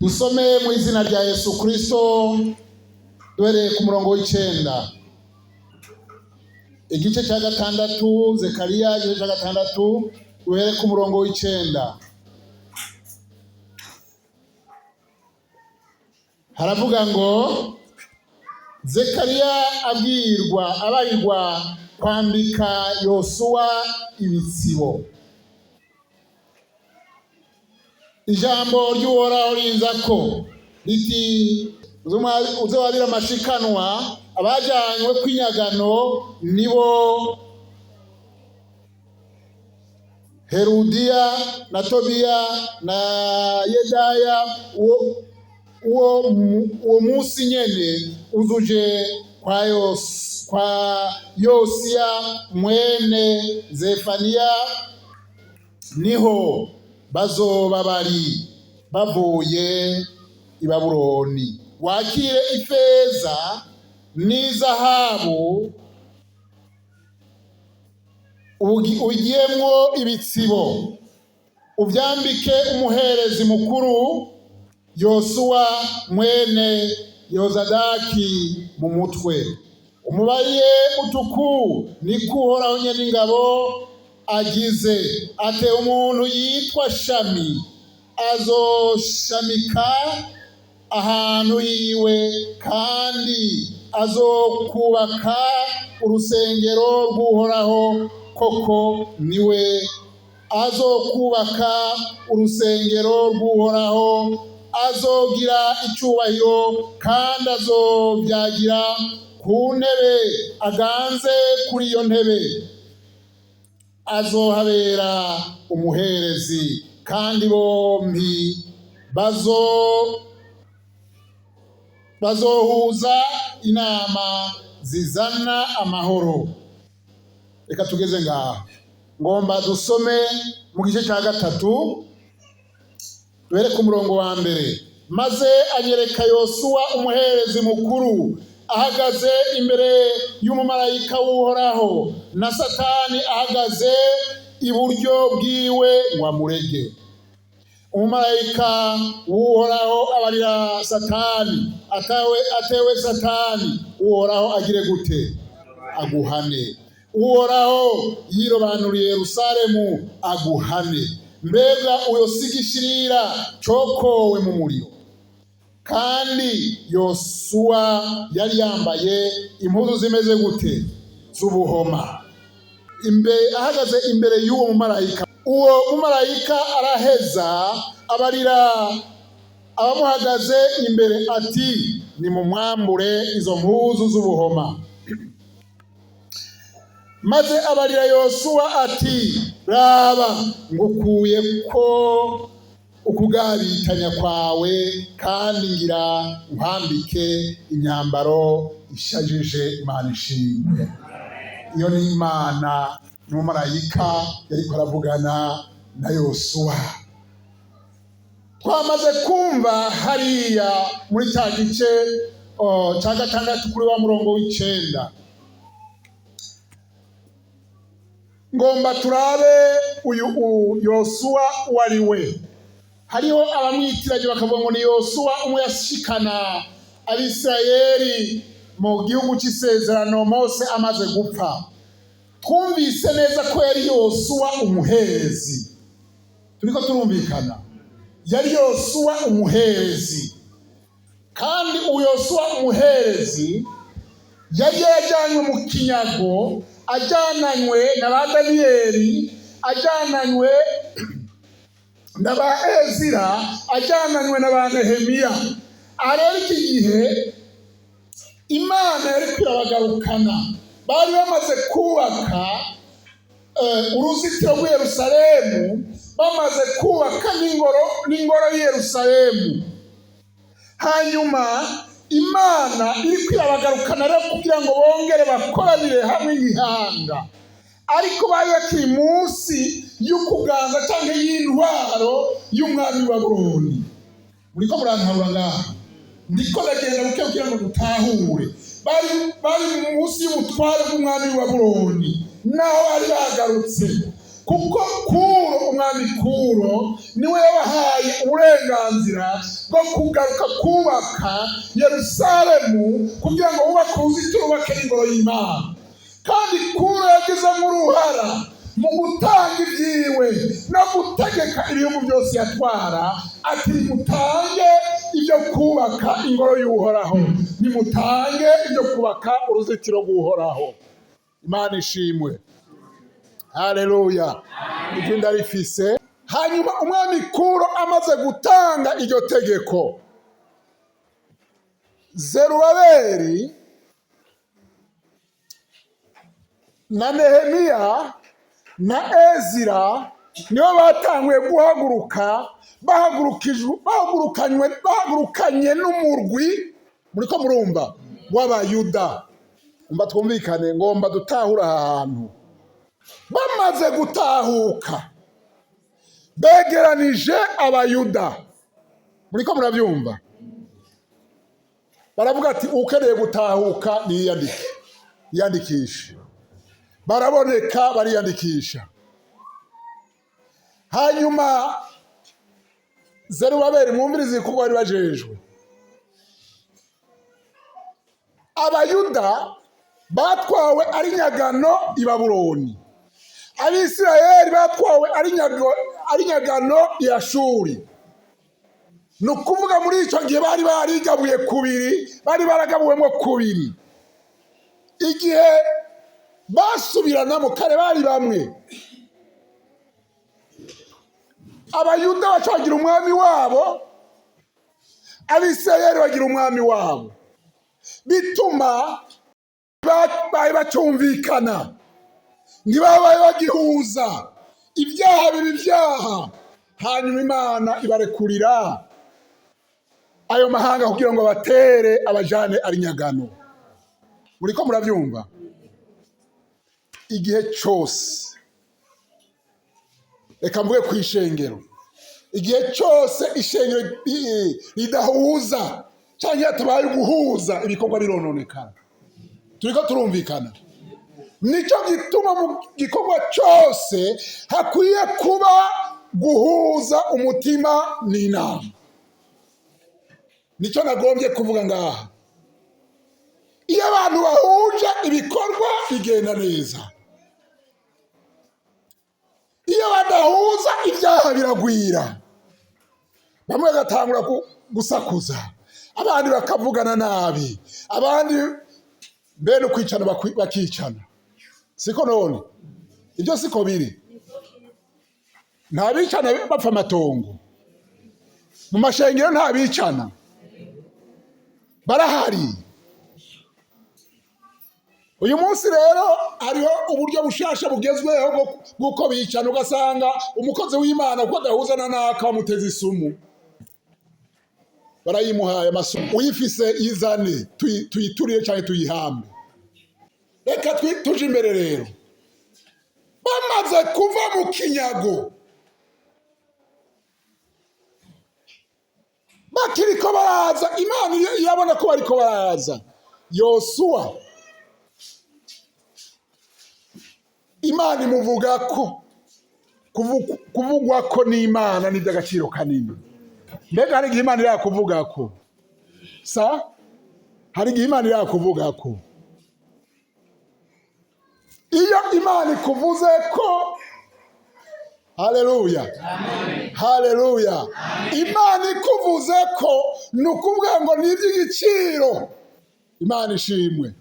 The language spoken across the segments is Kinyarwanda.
Dusome mu izina rya Yesu Kristo duhereye ku murongo w'icenda. Igice cya gatandatu, Zekariya igice cya gatandatu duhereye ku murongo w'icenda. Haravuga ngo Zekariya abarirwa kwambika Yosuwa ibitsibo. Ijambo ry'Uhoraho rinzako riti uzobabira amashikanwa abajanywe kw'inyagano nibo Herudiya na Tobiya na Yedaya. Uwo munsi nyene uzuje kwa Yosiya mwene Zefaniya niho bazoba bari bavuye i Babuloni. Wakire ifeza n'izahabu ugiyemwo ibitsibo, uvyambike umuherezi mukuru Yosuwa mwene Yozadaki mu mutwe. Umubaye utuku niko Uhoraho Nyen'ingabo agize ate umuntu yitwa Shami azoshamika ahantu yiwe, kandi azokubaka urusengero rw'Uhoraho. Koko niwe azokubaka urusengero rw'Uhoraho, azogira icubahiro kandi azovyagira ku ntebe aganze kuri iyo ntebe. Azohabera umuherezi, kandi bombi bazohuza inama zizana amahoro. Reka tugeze ngaha, ngomba dusome mu gice cya gatatu duhere ku murongo wa mbere. Maze anyereka Yosuwa umuherezi mukuru ahagaze imbere y'umumarayika w'Uhoraho, na Satani ahagaze iburyo bwiwe ngo amurege. Umumarayika w'Uhoraho abarira Satani atewe Satani, Uhoraho agire gute? Aguhane. Uhoraho yirobanuriye Yerusalemu, aguhane. Mbega uyosigishirira cokowe mu muriro. Kandi Yosuwa yari yambaye impuzu zimeze gute? Z'ubuhoma. Ahagaze imbere y'uwo mumarayika. Uwo mumarayika araheza abarira abamuhagaze imbere ati, nimumwambure izo mpuzu z'ubuhoma. Maze abarira Yosuwa ati, raba ngukuye ko ukugabitanya kwawe, kandi ngira nkwambike imyambaro ishajije. Imana ishimwe. Iyo ni Imana n'umumarayika yariko aravugana na Yosuwa. Twamaze kumva hariya muri cya gice cya gatandatu kuri wa murongo w'icenda. Ngomba turabe uyu Yosuwa wari we. Hariho abamwitiranye bakavuga ngo ni Yosuwa umwe yashikana Abisirayeli mu gihugu cy'isezerano Mose amaze gupfa. Twumvise neza ko yari Yosuwa umuherezi. Turiko turumvikana, yari Yosuwa umuherezi. Kandi uyu Yosuwa umuherezi yari yajanywe mu kinyago, ajyananywe na ba Daniyeli, ajyananywe na ba Ezira, ajyananywe na ba Nehemiya. Ariko iki gihe Imana yari kwirabagarukana. Bari bamaze kubaka uruzitiro rw'i Yerusalemu, bamaze kubaka n'ingoro y'i Yerusalemu. Hanyuma Imana iri kwirabagarukana rero kugira ngo bongere bakoranire hamwe nk'ihanga. Ariko bari bakiri munsi y'ukuganza cyangwa y'intwaro y'umwami wa Babuloni. Muriko murantahura ngaha? Ndiko ndagenda buke kugira ngo dutahure. Bari munsi y'ubutware bw'umwami wa Babuloni. Naho bari bagarutse kuko Kuro, umwami Kuro niwe yabahaye uburenganzira bwo kugaruka kubaka Yerusalemu kugira ngo bubake uruzitiro, bubake ingoro y'Imana. Kandi Kuro yagizemo uruhara mu gutanga ibyiwe no gutegeka ibihugu byose yatwara, ati nimutange ibyo kubaka ingoro y'Uhoraho, nimutange ibyo kubaka uruzitiro rw'Uhoraho. Imana ishimwe. Haleluya. Ibyo ndarifise. Hanyuma umwami Kuro amaze gutanga iryo tegeko, Zerubabeli na Nehemiya na Ezira nibo batanguye guhaguruka, bahagurukanye n'umurwi, muriko murumva, w'Abayuda. Umva twumvikane, ngomba dutahura ahantu. Bamaze gutahuka, begeranije Abayuda, muriko murabyumva, baravuga ati ukeneye gutahuka yiyandikishe. Baraboneka, bariyandikisha. Hanyuma Zerubabeli, mwumvirize kuko bari bajejwe. Abayuda batwawe ari nyagano i Babuloni, Abisirayeli batwawe ari nyagano i Ashuri. Ni ukuvuga muri icyo gihe bari barigabuye kubiri, bari baragabuwemo kubiri. Igihe basubiranamo kare bari bamwe. Abayuda bacagira umwami wabo, Abisirayeli bagira umwami wabo, bituma bari bacyumvikana, ntibabaye bagihuza, ibyaha biba ibyaha. Hanyuma Imana ibarekurira ayo mahanga kugira ngo batere abajane ari nyagano. Muriko murabyumva? Igihe cyose, reka mvuge ku ishengero, igihe cyose ishengero ridahuza cyangwa tubaye guhuza, ibikorwa birononekana. Turiko turumvikana? Nicyo gituma mu gikorwa cyose hakwiye kuba guhuza umutima n'inama. Nicyo nagombye kuvuga ngaha. Iyo abantu bahuje, ibikorwa bigenda neza. Iyo badahuza, ibyaha biragwira. Bamwe bagatangura gusakuza, abandi bakavugana nabi, abandi bene kwicana bakicana. Siko none? Ibyo siko biri. Nta bicana bapfa amatongo. Mu mashengero nta bicana. Barahari. Uyu munsi rero hariho uburyo bushasha bugezweho bw'uko bicana, ugasanga umukozi w'Imana uko adahuzana n'aka bamuteza isumu, barayimuhaye amasumu. Uyifise izane, tuyiturire cyangwa tuyihambe. Reka tuje imbere rero. Bamaze kuva mu kinyago, bakiriko baraza, Imana irabona ko bariko baraza. Yosuwa, Imana imuvuga ko, kuvugwa ko n'Imana ni iby'agaciro kanini. Mbega hari igihe Imana irakuvuga ko? Hari igihe Imana irakuvuga ko? Iyo Imana ikuvuze ko, haleluya, haleluya, Imana ikuvuze ko, ni ukuvuga ngo ni iby'igiciro. Imana ishimwe.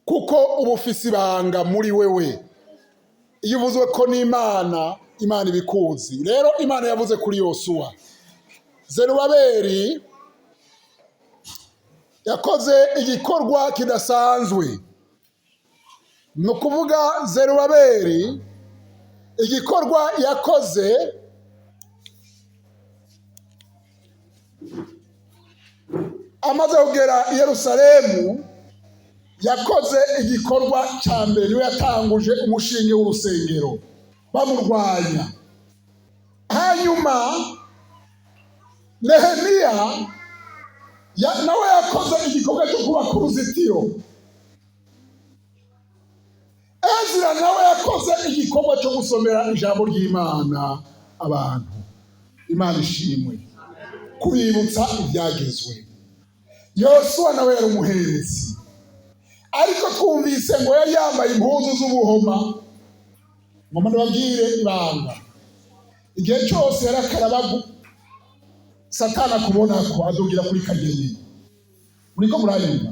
Kuko ubufisi ibanga muri wewe. Iyo uvuzwe ko n'Imana, Imana ibikuzi. Rero Imana yavuze kuri Yosuwa. Zerubabeli yakoze igikorwa kidasanzwe. Ni ukuvuga Zerubabeli igikorwa yakoze, amaze kugera i Yerusalemu, yakoze igikorwa cya mbere. Niwe yatanguje umushinge w'urusengero bamurwanya. Hanyuma Nehemiya nawe yakoze igikorwa cyo kubaka uruzitiro. Ezira nawe yakoze igikorwa cyo gusomera ijambo ry'Imana abantu. Imana ishimwe. Kubibutsa ibyagezwe. Yosuwa nawe yari umuherezi, ariko twumvise ngo yari yambaye impuzu z'ubuhoma. Ngoma ndababwire ibanga, igihe cyose yarakarabagu Satani akubona ko azogira kuri kagenyeri. Muriko murayumva?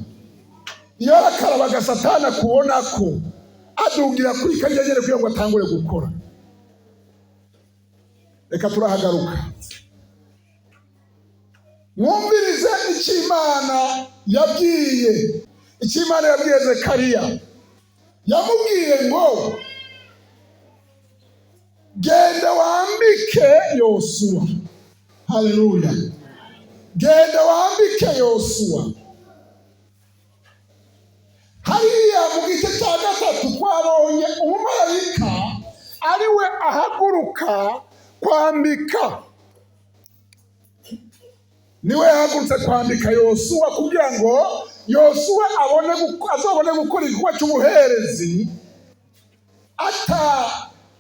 Iyo yarakarabaga Satani akubona ko adugira kuri kagenyeri kugira ngo atangure gukora. Reka turahagaruka. Mwumvirize Imana yabwiye. Imana yabwiye Zekariya. Yamubwiye ngo genda wambike Yosuwa. Haleluya. Genda wambike Yosuwa. Hariya mu gice cya gatatu twabonye umumarayika ari we ahaguruka kwambika. Niwe yahagurutse kwambika Yosuwa kugira ngo Yosuwa azabone gukora igikorwa cy'ubuherezi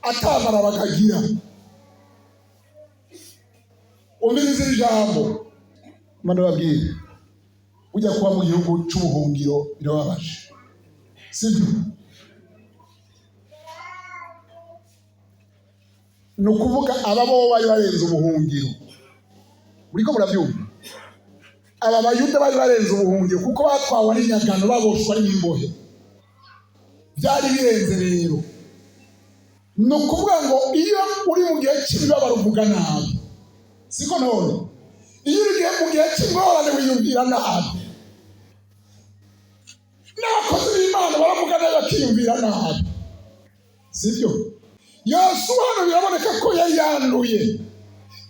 atamara bakagira. Umviriza ijambo. Manda babwire. Ujya kuba mu gihugu cy'ubuhungiro birababaje. Sibyo? Nukuvuga ababo bari barenze ubuhungiro. Uriko murabyumva? Aba bayuda bari barenze ubuhungiro kuko batwawe n'inyagano, baboshwa n'imbohe. Byari birenze rero. Nukuvuga ngo iyo uri mu gihe cy'ibibabaro uvuga nabi. Siko none? Iyo uri mu gihe cy'ingorane wiyumvira nabi. N'abakozi b'Imana baravuga nabi bakiyumvira nabi. Sibyo? Yosuwa hano biraboneka ko yari yanduye.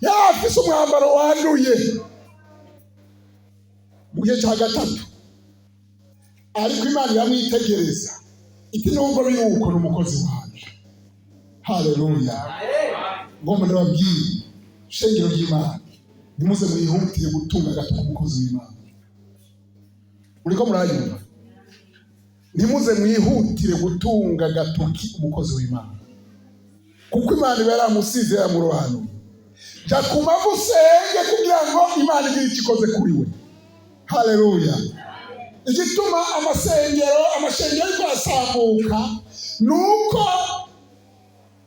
Yari afise umwambaro wanduye. Mu gihe cya gatatu. Ariko Imana iramwitegereza. Iti nubwo biri uko n'umukozi wanje. Haleluya. Ngomba ndababwire shengero ry'Imana, nimuze mwihutire gutunga agatoki umukozi w'Imana. Uriko murayumva? Nimuze mwihutire gutunga agatoki umukozi w'Imana. Kuko Imana iba yaramusize yaramurohanuye. Jya ku mavi usenge kugira ngo Imana igire icyo ikoze kuri we. Haleluya. Igituma amashengero ariko arasambuka nuko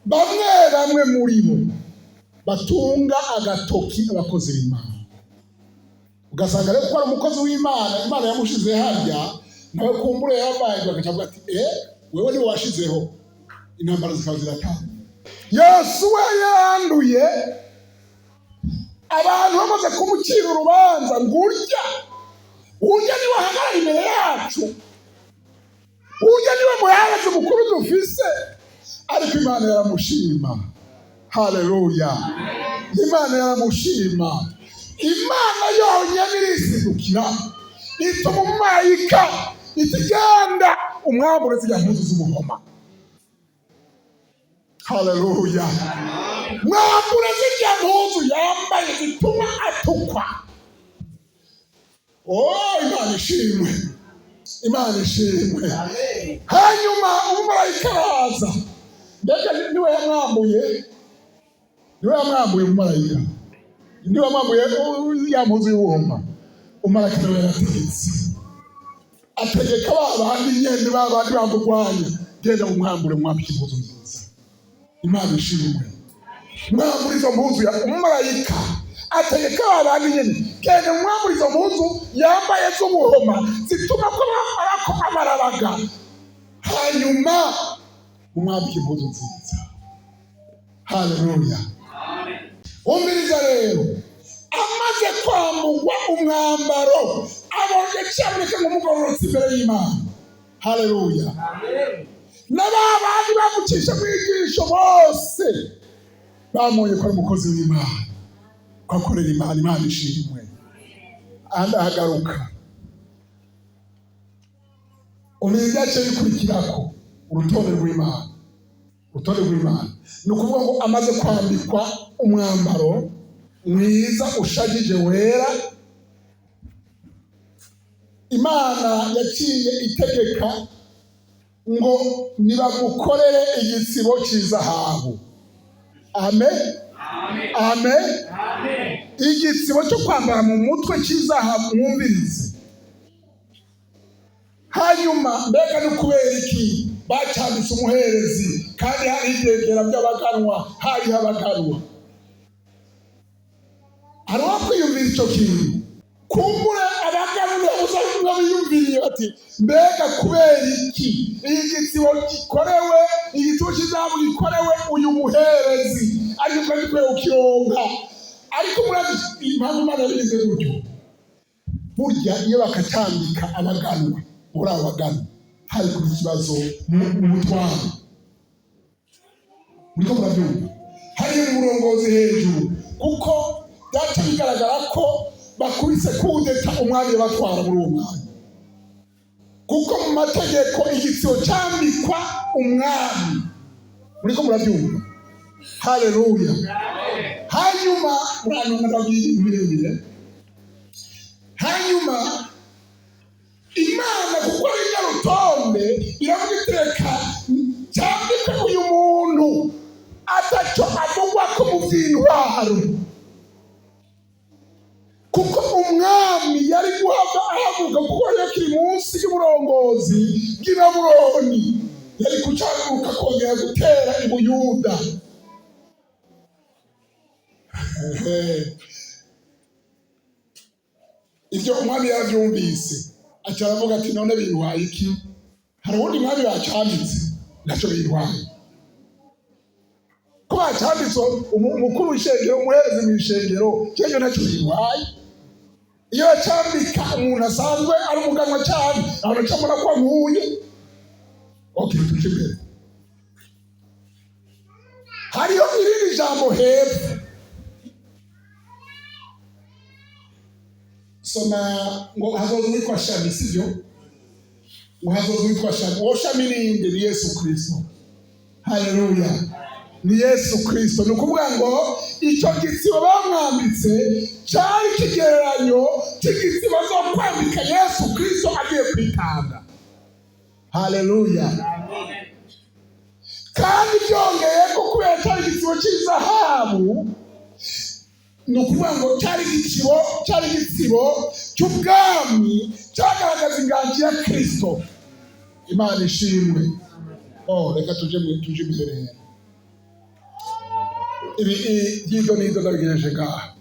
bamwe muri bo batunga agatoki abakozi b'Imana. Ugasanga rero ko ari umukozi w'Imana, Imana yamushize harya, nawe kumbure yabaye bagacavuga ati wewe niwe washizeho. Intambara zikaba ziratanga. Yosuwa yanduye, abantu bamaze kumucira urubanza ngo urya niwe ahagarara imbere yacu, urya niwe muherezi mukuru dufise. Ariko Imana yaramushima. Haleluya. Imana yaramushima. Imana yonyine irisidukira, ituma umumarayika itigenda umwambure zijya mpuzu z'ubuhoma. Haleluya. Mwambure zijya mpuzu yambaye zituma atukwa. Imana ishimwe. Imana ishimwe. Hanyuma umumarayika araza. Mbega niwe yamwambuye umumarayika. Niwe yamwambuye ya mpuzu y'ubuhoma. Umumarayika nawe yarategetse. Ategeka babandi nyene babandi bamurwanya, genda umwambure mwambike impuzu nziza. Imana ishimwe. Mwambure izo mpuzu ya umumarayika. Ategeka babandi nyene, genda umwambure izo mpuzu yambaye z'ubuhoma zituma ko amarabaga. Hanyuma umwambike impuzu nziza. Haleluya. Umviriza rero, amaze kwambugwa umwambaro abonye cyaboneka nk'umugororotsi imbere y'Imana. Haleluya. N'abandi bamucisha mwigisho bose bamunye ko ari umukozi w'Imana, ko akorera Imana. Imana ishimwe. Ahagaruka. Umviriza cyo bikurikirako urutonde rw'Imana. Urutonde rw'Imana ni ukuvuga ngo amaze kwambikwa umwambaro mwiza ushagije wera, Imana yaciye itegeka ngo nibagukorere igitsibo cy'izahabu. Amen. Amen. Igitsibo cyo kwambara mu mutwe cy'izahabu, mwumvirize. Hanyuma mbega ni kubera iki bacyambitse umuherezi kandi hari ibyegera by'abaganwa, hariho abaganwa? Hari uwo kwiyumvira icyo kintu? Kumbura abaganwa uzabona biyumviriye bati mbega kubera iki iyi gitsibo gikorewe, igitsibo cy'izahabu gikorewe uyu muherezi, ariko kandi kwe ukironka. Ariko murazi impamvu Imana yabigize gutyo? Burya iyo bakacyambika abaganwa, muri abo baganwa hari kuba ikibazo mu butwari. Muriko murabyumva? Hari umurongozi hejuru, kuko byaca bigaragara ko bakubise kudeta umwami yabatwara muri uwo mwanya. Kuko mu mategeko igitsibo cyambikwa umwami. Muriko murabyumva? Haleluya. Hanyuma murantunga ndabwira ibirebire. Hanyuma Imana kuko ari nyarutonde iravuga itereka cyambike uyu muntu atacyo avugwa ko mu by'intwaro, kuko umwami yari guhava ahaguruka, kuko yakiri munsi y'uburongozi bw'i Babuloni, yari kucaguruka kongera gutera i Buyuda. Ibyo umwami yarabyumvise, aca aravuga ati none bintwaye iki? Hari uwundi mwami bacambitse, ntacyo bintwaye. Ko bacambitse umukuru w'ishengero, umuherezi mu ishengero, cyangwa ntacyo bintwaye. Iyo bacambika umuntu asanzwe ari umuganwa cyane, abantu bacamura ko nkuye. Okay, tuje imbere. Hariho irindi jambo hepfo. Soma ngo hazoza uwitwa Shami, sivyo? Ngo hazoza uwitwa Shami. Uwo Shami ni inde? Ni Yesu Kristo. Haleluya. Ni Yesu Kristo. Ni ukuvuga ngo icyo gitsibo bamwambitse cyari ikigereranyo cy'igitsibo zo kwambika Yesu Kristo agiye kwitanga. Haleluya. Kandi byongeye ko kubera cyari igitsibo cy'izahabu, ni ukuvuga ngo cyari igitsibo cy'ubwami cyagaragaza inganji ya Kristo. Imana ishimwe. Reka tuje imbere. Ibi yido nido ndabigejeje ngaha.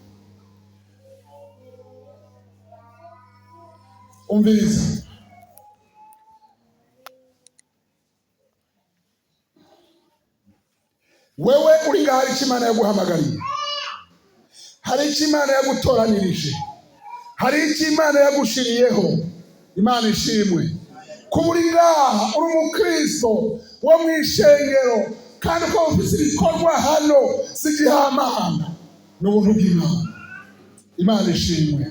Umviriza. Wewe uri ngaha, hari icyo Imana yaguhamagariye, hari icyo Imana yagutoranirije, hari icyo Imana yagushiriyeho. Imana ishimwe. Kuba uri ngaha uri umukristo wo mu ishengero, kandi ko ufite ibikorwa hano si igihamana, ni ubuntu bw'Imana. Imana ishimwe.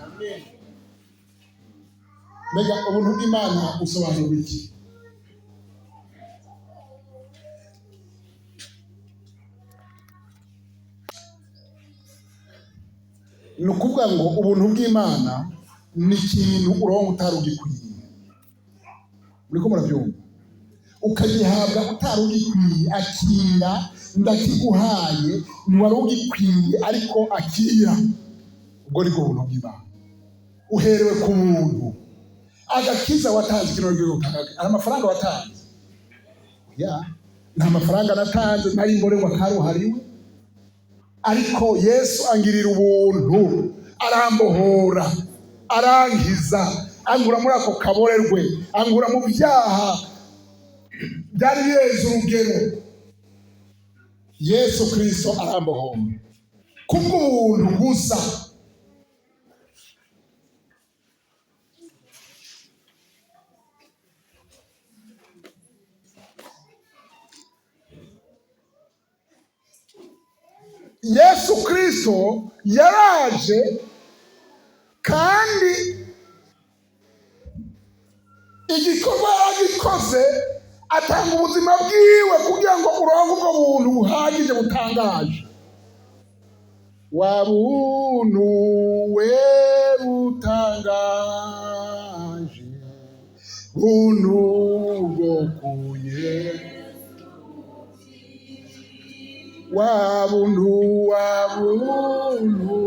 Mbega ubuntu bw'Imana busobanura iki? Ni ukuvuga ngo ubuntu bw'Imana ni ikintu uronka utari ugikwiye. Muriko murabyumva? Ukagihabwa utari ugikwiye. Akira, ndakiguhaye, ntiwari ugikwiye ariko akira. Ubwo ni bwo buntu bw'Imana. Uherewe ku buntu. Agakiza watanze kino rwego, ari amafaranga watanze? Nta mafaranga natanze, nari mborerwa karuhariwe. Ariko Yesu angirira ubuntu, arambohora, arangiza, angura muri ako kaborerwe, angura mu byaha byari birenze urugero. Yesu Kristo arambohora kubw'ubuntu gusa. Yesu Kristo yaraje kandi igikorwa yagikoze, atanga ubuzima bwiwe kugira ngo uronke ubwo buntu buhagije butangaje. Wa buntu we butangaje, buntu bwo ku wa buntu wa buntu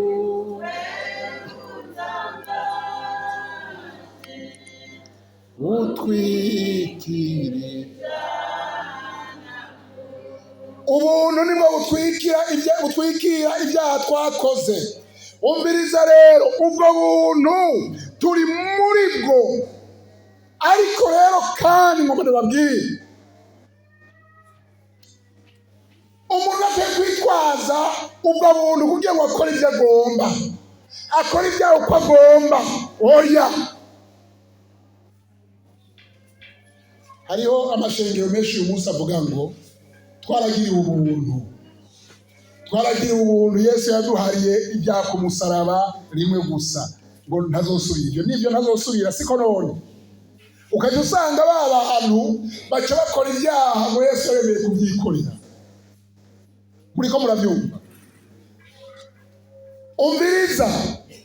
utwikire. Ubuntu nibwo butwikira ibyaha twakoze. Umviriza rero, ubwo buntu turi muri bwo, ariko rero kandi ngo ndababwire, umuntu akwiye kwitwaza ubwo buntu kugira ngo akore ibyo agomba, akore ibyaha uko agomba. Oya, hariho amashengero menshi uyu munsi avuga ngo twaragiriwe ubuntu, twaragiriwe ubuntu, Yesu yaduhariye ibyaha ku musaraba rimwe gusa, ngo ntazosubira. Ibyo nibyo ntazosubira, siko none? Ukajya usanga ba bantu baca bakora ibyaha ngo Yesu yemeye kubyikorera. Muri ko murabyumva? Umviriza,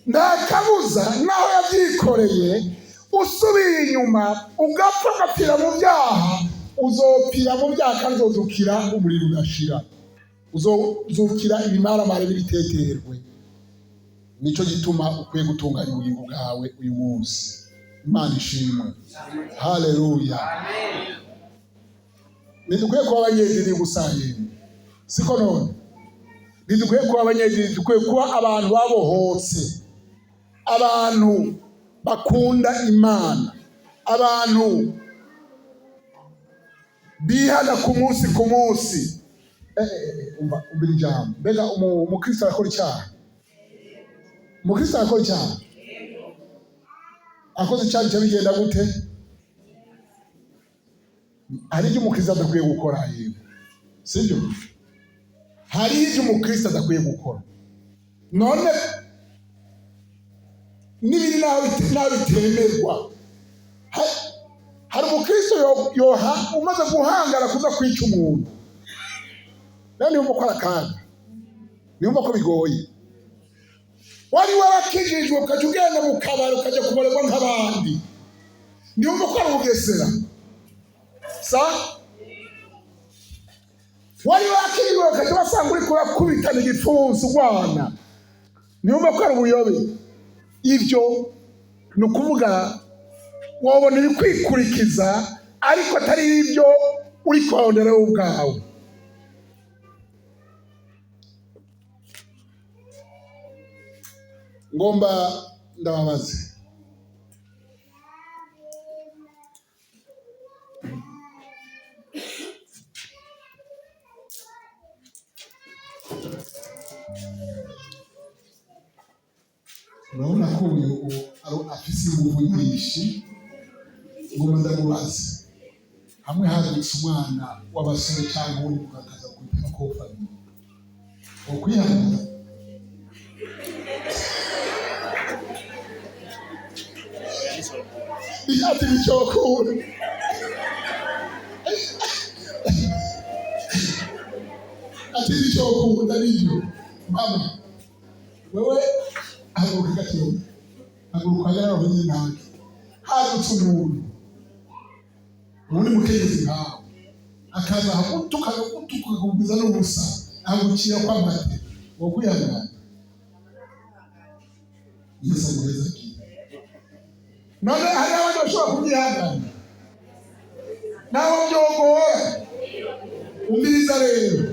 nta kabuza naho yabyikoreye, usubiye inyuma ugapfa ugapfira mu byaha, uzopfira mu byaha kandi uzozukira umuriro udashira, uzozukira ibimaramare n'ibiteterwe. Nicyo gituma ukwiye gutunganya ubugingo bwawe uyu munsi. Imana ishimwe. Haleluya. Ntidukwiye kuba abanyedini gusa yemwe, siko none? Ntidukwiye kuba abanyedini, dukwiye kuba abantu babohotse, abantu bakunda Imana, abantu bihana ku munsi ku munsi. Umva ijambo. Mbega umukristo arakora icyaha? Umukristo arakora icyaha? Akoze icyaha cyo bigenda gute? Hari ibyo umukristo adakwiye gukora yego, sibyo? Hari ibyo umukristo adakwiye gukora. None n'ibiri nawe bitemerwa. Hari umukristo yoha umaze guhangara kuza kwica umuntu, nani yumva ko arakanda, niyumva ko bigoye. Wari warakijijwe ukajya ugenda mu kabari ukajya kubarerwa nk'abandi, niyumva ko ari ubugesera. Wari warakijijwe ukajya basanga uri kurakubitana igipfunsi urwana, niyumva ko ari ubuyobe. Ibyo ni ukuvuga wabona ibikwikurikiza ariko atari ibyo uri kurondera wowe ubwawe. Ngomba ndababaze, urabona ko uyu afise ingufu nyinshi. Ngomba ndamubaze, hamwe hadutse umwana w'abasore cyangwa uri kugakaza gupima kofa, wokwihangana? Ati bicyokura. Ati bicyokura nibyo. Mama, wewe haguruka gato, haguruka hagarara aho nyine ntawe. Hadutse umuntu, ubundi mukenyezi nkawe, akaza tukagubiza n'ubusa, agukira kw'amate, wokwihangana? Yesu amuheza ki? None hari abandi bashobora kubyihangana, nawe byogora. Umviriza rero,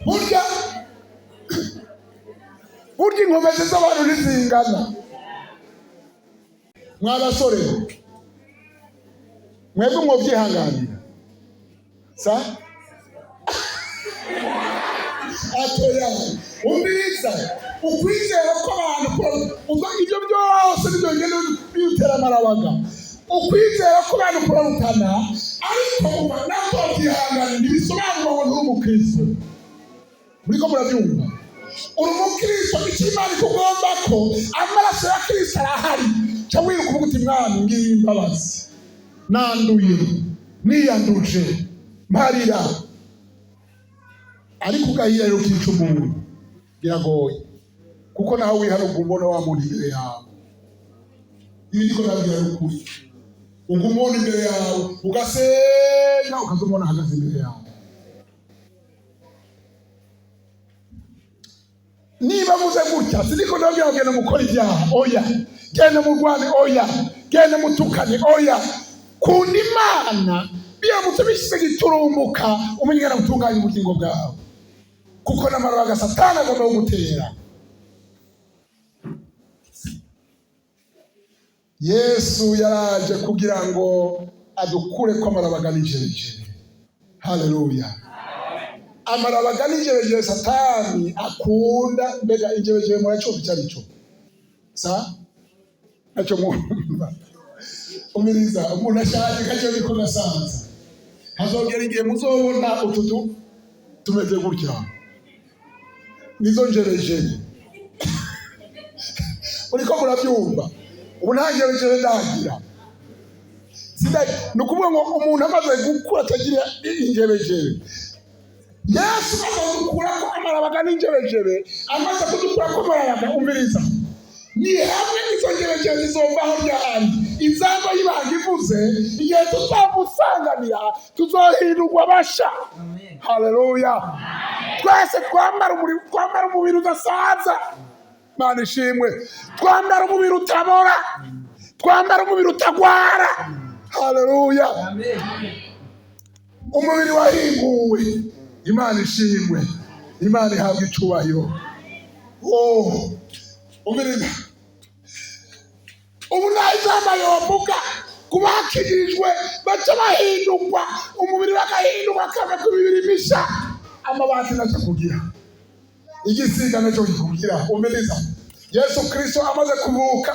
burya inkomezi z'abantu ntizingana. Mwabasore mwebwe mwobyihanganira atoya. Umviriza, ukwizera kw'abantu ibyo byose nibyo bigenda biyutera amarabaga. Ukwizera kw'abantu kurarutana, ariko nabwo byihangana ntibisobanura ngo nturi umukristo. Muriko murabyumva? Uri umukristo, icyo Imana ikugomba ko amaraso ya Kristo arahari. Cyo wiruka uvuga uti Mwami ngiye imbabazi, nanduye, niyanduje, mparira. Ariko ugahira rero ukica umuntu, biragoye, kuko nawe wihana ubona wa muntu imbere yawe. Ibi niko nabwira ukuri. Ugumona imbere yawe ugasenya, ukazumona ahagaze imbere yawe. niba muze gutya siniko ndabwira genda mukora ibyaha oya, genda murwane oya, genda mutukane oya. Kunda Imana biramutse bishyize giturumbuka umenyera gutunganya ubugingo bwawe, kuko n'amaraga Satani agomba kugutera. Yesu yaraje kugira ngo adukure ko amarabaga n'injereje. Haleluya. Amarabaga n'injereje Satani akunda. Mbega injereje muracumva icyo ari cyo? Nacyo mwumva. Umiriza umuntu ashaje kacyo niko nasanze. Hazogera igihe muzobona ututu tumeze gutya. Nizo njereje. Uriko murabyumva? Ubu nta njereje ndagira. Nukuvuga ngo umuntu amaze gukura atagira injereje. Yesu amaze gukura ko amarabaga n'injereje, amaze kudukura ko amarabaga. Umiriza, ni hamwe n'izo njereje zizovaho ryari. Izango y'ibanga ivuze igihe tuzamusanganira tuzohindurwa basha. Haleluya. Twese twambara umubiri udasaza. Mana ishimwe. Twambara umubiri utabora, twambara umubiri utagwara. Haleluya. Umubiri wahinguwe. Imana ishimwe. Imana ihabwa icyubahiro. Umubiri ubu nayizama yomuga kubakirijwe baca bahindurwa, umubiri bagahinduka akava ku mibiri misha. Amabati nacyo kugira, igisiga nacyo kugira. Umiriza, Yesu Kristo amaze kuzuka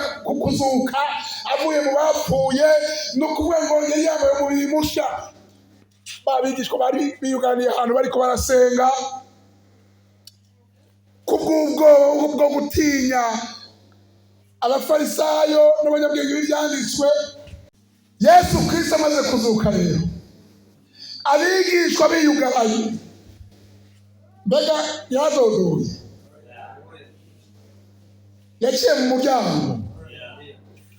avuye mu bapfuye, no kuvuga ngo yari yambaye umubiri musha. Babigishwa bari biyuganiye ahantu bariko barasenga kubwo gutinya abafarisayo n'abanyabwenge b'ibyanditswe. Yesu Kristo amaze kuzuka rero, abigishwa biyugaraye. Mbega yadodoye, yaciye mu muryango,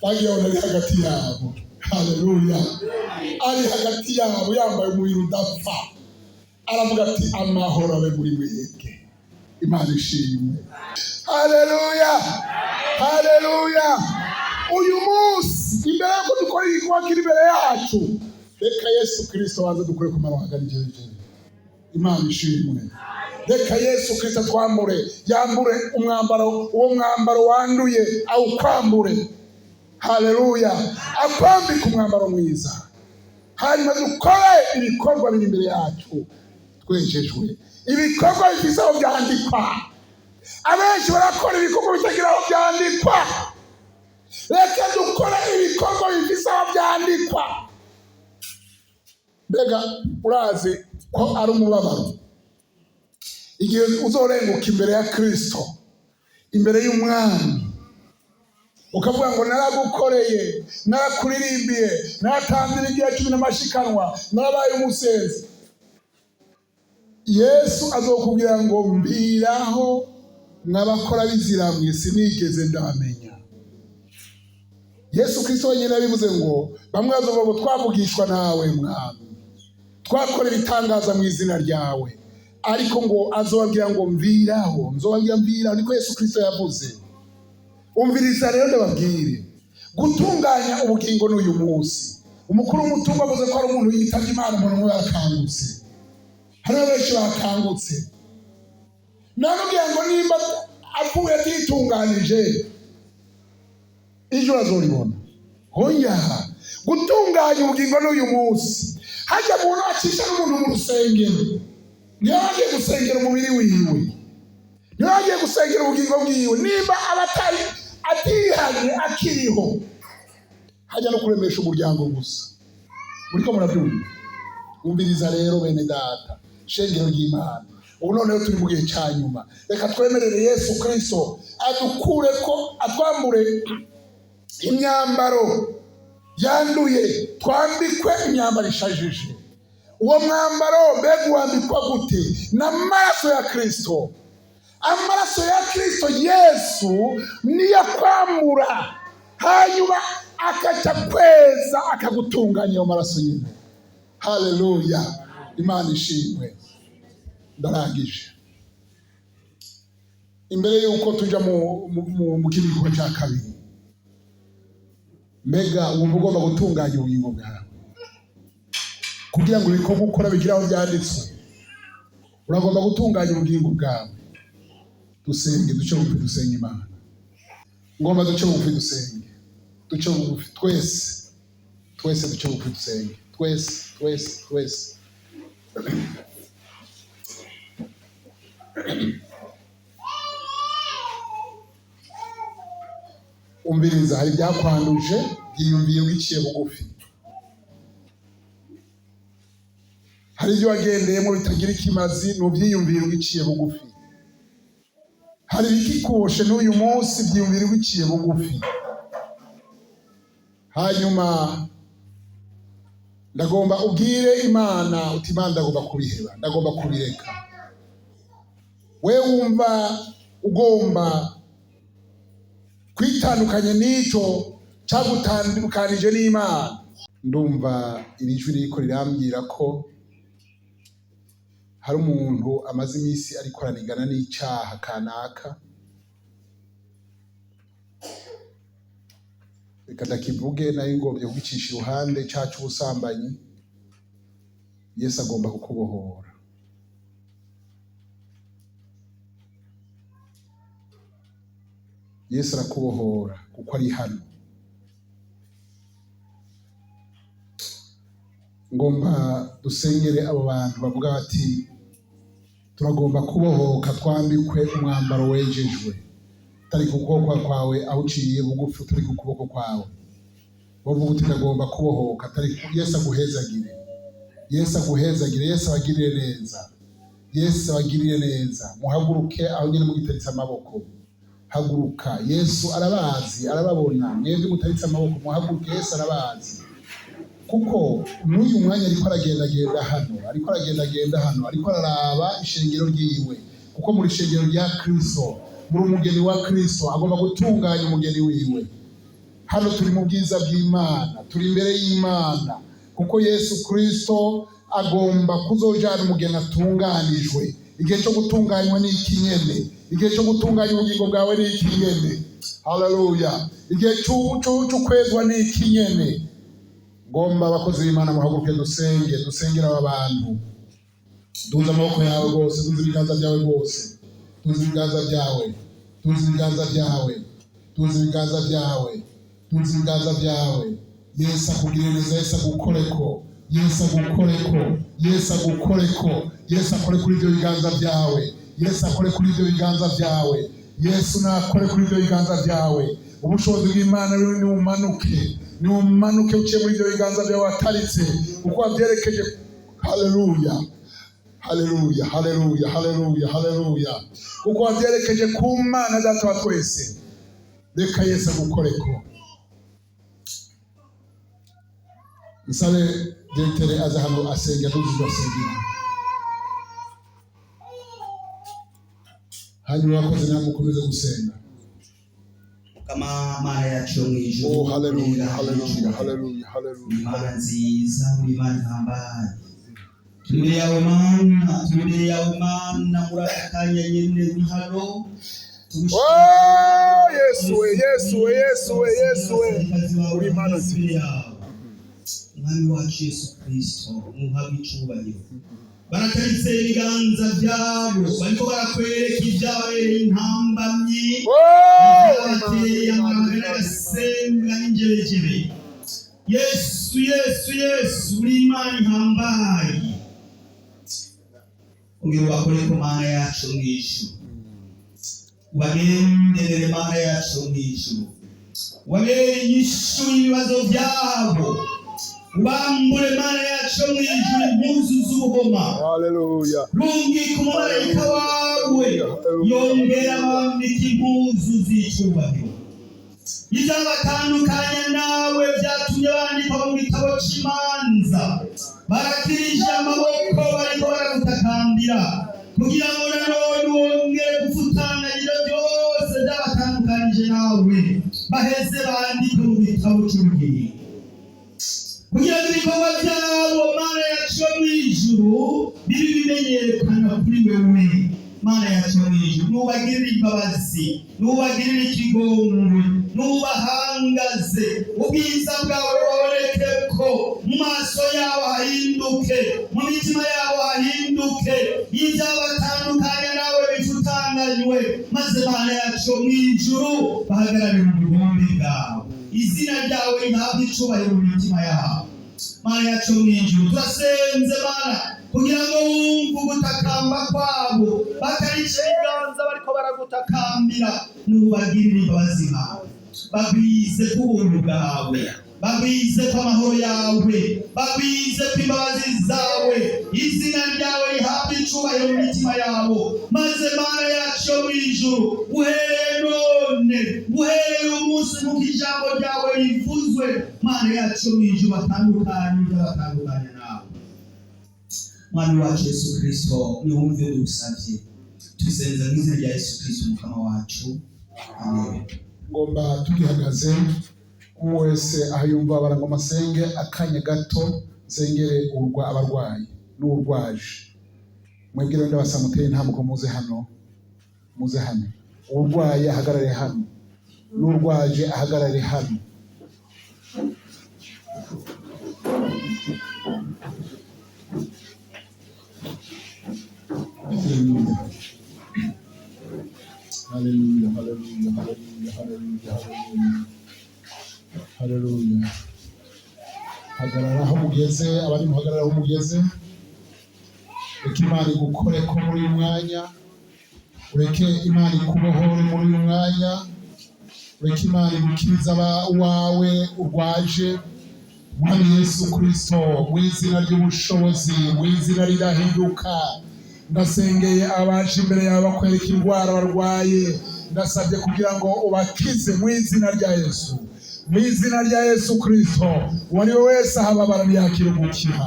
bagiye ari hagati yabo. Haleluya. Ari hagati yabo yambaye umubiri udapfa, aravuga ati amahoro abe muri mwebwe. Imana ishimwe. Haleluya. Haleluya. Uyu munsi imbere yuko dukora igikorwa kiri imbere yacu, reka Yesu Kristo waze dukore ku marabaga n'injereje. Imana ishimwe. Reka Yesu Kristo yambure umwambaro, uwo mwambaro wanduye awukwambure. Haleluya. Akwambike umwambaro mwiza, hanyuma dukore ibikorwa biri imbere yacu twejejwe. Ibikorwa bifise aho byandikwa. Abenshi barakora ibikorwa bitagira aho byandikwa. Reka dukore ibikorwa bifise aho byandikwa. Mbega urazi ko ari umubabaro igihe uzorenguka imbere ya Kristo, imbere y'umwami, ukavuga ngo naragukoreye, narakuririmbiye, naratambira igihe 10 n'amashikanwa, narabaye umusenzi. Yesu azokubwira ngo mbiraho n'abakora bizira mwisi nigeze ndabamenya. Yesu Kristo wenyine yabivuze ngo bamwe bazovuga ngo twavugishwa nawe mwami, twakora ibitangaza mu izina ryawe, ariko ngo azobabwira ngo mviraho, nzobabwira mviraho. Niko Yesu Kristo yavuze. Umviriza rero ndababwire, gutunganya ubugingo n'uyu munsi. Umukuru w'umutumba avuze ko ari umuntu yitavye Imana, umuntu yakangutse. Hariho benshi bakangutse. Namubwira ngo nimba apfuye atitunganije, ijoro azoribona. Hoya, gutunganya ubugingo n'uyu munsi. Hajya umuntu acisha n'umuntu mu rusengero, niyo agiye gusengera umubiri wiwe, niyo agiye gusengera ubugingo bwiwe. Nimba abatari atihanye akiriho, hajya no kuremesha umuryango gusa. Muriko murabyumva? Umviriza rero bene data, shengero ry'Imana. Ubu noneho turi mu gihe cya nyuma. Reka twemerere Yesu Kristo adukure ko atwambure imyambaro yanduye, twambikwe imyambaro ishajije. Uwo mwambaro mbega wambikwa gute? N'amaraso ya Kristo. Amaraso ya Kristo Yesu niyo kwambura, hanyuma akaca kweza akagutunganya ayo maraso nyine. Haleluya. Imana ishimwe. Ndarangije. imbere yuko tuja mu kibigo cya kabiri, mbega wumva ugomba gutunganya ubugingo bwawe kugira ngo ibikorwa ukora bigire aho byanditswe. Uragomba gutunganya ubugingo bwawe. Dusenge, duce bugufi dusenge Imana. Ngomba duce bugufi dusenge, duce bugufi twese duce bugufi dusenge, twese. Umviriza, hari byakwanduje, byiyumviye wiciye bugufi. Hari ibyo wagendeyemo bitagira ikimazi, nubyiyumviye wiciye bugufi. Hari ibikikoshe n'uyu munsi, byiyumviye wiciye bugufi. Hanyuma ndagomba ubwire Imana uti Imana ndagomba kubiheba, ndagomba kubireka. We wumva ugomba kwitandukanya n'icyo cyagutandukanije n'Imana. Ndumva iri jwi riko rirambwira ko hari umuntu amaze iminsi ariko aranigana n'icyaha kanaka. Reka ndakivuge, nayo ngombye kugicisha iruhande cyacu ubusambanyi. Yesu agomba kukubohora. Yesu arakubohora kuko ari hano. Ngomba dusengere abo bantu bavuga bati turagomba kubohoka, twambikwe umwambaro wejejwe, utari ku kuboko kwawe aho uciye bugufi, utari ku kuboko kwawe. Bavuga uti ndagomba kubohoka, atari. Yesu aguhezagire, Yesu aguhezagire, Yesu abagirire neza, Yesu abagirire neza. Muhaguruke aho nyine mugitaritse amaboko. Haguruka, Yesu arabazi, arababona. Mwebwe mutaritse amaboko, muhaguruke, Yesu arabazi. Kuko n'uyu mwanya ariko aragendagenda hano, ariko araraba ishengero ryiwe. Kuko muri ishengero rya Kristo, muri umugeni wa Kristo, agomba gutunganya umugeni wiwe. Hano turi mu bwiza bw'Imana, turi imbere y'Imana, kuko Yesu Kristo agomba kuzojana umugeni atunganijwe. Igihe cyo gutunganywa ni iki nyene, igihe cyo gutunganya ubugingo bwawe ni iki nyene. Haleluya. Igihe cy'ukwezwa ni iki nyene. Ngomba abakozi b'Imana muhaguruke dusengera aba bantu. Duza amaboko yawe rwose, duza ibiganza byawe rwose, duza ibiganza byawe, duza ibiganza byawe, duza ibiganza byawe, duza ibiganza byawe. Yesu akugirire neza, Yesu agukoreko, Yesu agukoreko, Yesu agukoreko, Yesu akore kuri ibyo biganza byawe, Yesu akore kuri ibyo biganza byawe, Yesu nakore kuri ibyo biganza byawe. Ubushobozi bw'Imana ni umanuke uciye muri ibyo biganza byawe wataritse, kuko wabyerekeje. Haleluya, haleluya, haleluya, haleluya, haleluya. Kuko wabyerekeje ku Mana Data wa twese. Reka Yesu agukoreko. Nsabe Diretere aza hano asenge, asengira. Hanyuma abakozi namwe mukomeze gusenga. Kama Mana yacu mu ijuru. Oh, haleluya, haleluya, haleluya, haleluya. Imana nziza, Imana ihambaye. Turi yawe Mana, turi yawe Mana, murakanya nyine uri hano. Oh, Yesu we, Yesu we, Yesu we, Yesu we. Uri Imana nziza. Mwami wacu Yesu Kristo, muhabwe icyubahiro. Barataritse ibiganza byabo, bariko barakwereka ibyabereye intambamyi. Bateye amagana agasenga n'injerekere. Yesu, Yesu, Yesu, uri Imana ihambaye. Ongera ubakore ku Mana yacu mu ijuru. Ubagenderere Mana yacu mu ijuru. Ubabere inyishu y'ibibazo byabo. Ubambure Mana yacu mu ijuru impuzu z'ubuhoma. Haleluya. Rungika umumarayika wawe, yongera abambika impuzu z'icyubahiro. Ibyabatandukanya nawe byatumye bandikwa mu gitabo cy'imanza. Barakirije amaboko bariko baragutakambira, kugira ngo nanone wongere gufutangira byose byabatandukanije nawe, baheze bandikwe mu gitabo cy'ubugingo. Kugira ngo ibikorwa byabo Mana yacu mu ijuru bibe bimenyekana kuri wewe, Mana yacu mu ijuru. mw'ijuru nubagirire imbabazi, nubagirire ikigongwe, nubahangaze, ubwiza bwawe bubonekeko, mu maso yabo hahinduke, mu mitima yabo hahinduke, ibyabatandukanya nawe bifutanganywe, maze Mana yacu mw'ijuru bahagarare mu bugombe bwawe, izina ryawe rihabwe icubahiro mu mitima yabo. Mana yacu mw'ijuru turasenze Mana kugira ngo wumve ugutakamba kwabo, bakarice ibiganza bariko baragutakambira, nubagirire imbabazi zawe, bagwize ku buntu bwawe, bagwize ku amahoro yawe, bagwize ku imbabazi zawe, izina ryawe rihabwe icubahiro mu mitima yabo, maze Mana yacu yo mw'ijuru uhereye none, uhereye umunsi nk'uko ijambo ryawe rivuzwe, Mana yacu yo mw'ijuru batandukanye nawe. Mwami wacu Yesu Kristo, niwumve dusavye, tubisenze mu izina rya Yesu Kristo umukama wacu, amen. Ngomba tugihagaze wese aho yumva barangoma senge akanya gato sengere abarwayi n'urwaje. Mwebwe rero basamuteye ntabwo muze hano, urwaye ahagarare hano, n'urwaje ahagarare hano. Hallelujah, hallelujah, hallelujah, hallelujah, hallelujah, hallelujah. Hagarara aho mugeze, abari muhagarara aho mugeze. Reka Imana igukore ko muri uyu mwanya, ureke Imana ikubohore muri uyu mwanya, ureke Imana igukiriza abawe urwaje. Mwami Yesu Kristo, mu izina ry'ubushobozi, mu izina ridahinduka, ndasengeye abaje imbere yawe bakwereka indwara barwaye, ndasabye kugira ngo ubakize mu izina rya Yesu, mu izina rya Yesu Kristo. Uwari we wese ahababara ntiyakira gukira,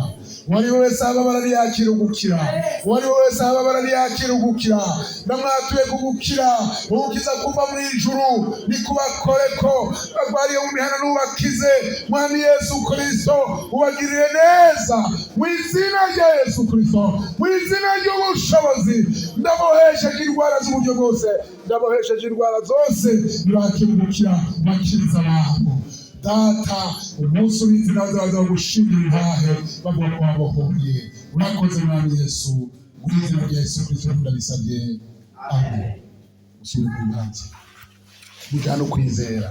uwari we wese ahababara ntiyakira gukira, uwari we wese ahababara ntiyakira gukira. Ndamwatuye kugukira, ugukiza kuva mu ijuru nikubakore ko barwariye mu mihana n'ubakize. Mwami Yesu Kristo, ubagirire neza mu izina rya Yesu Kristo, mu izina ry'ubushobozi. Ndabohesheje indwara z'uburyo bwose, ndabohesheje indwara zose, ntibakire gukira, bakiriza abantu. Data, umunsi urinzi nawe zaza gushimira intahe bavuga ko wabohoye. Urakoze Mwami Yesu, mu izina rya Yesu Kristo ndabisabye, amen. Musubire ku biganza, mujyane ukwizera.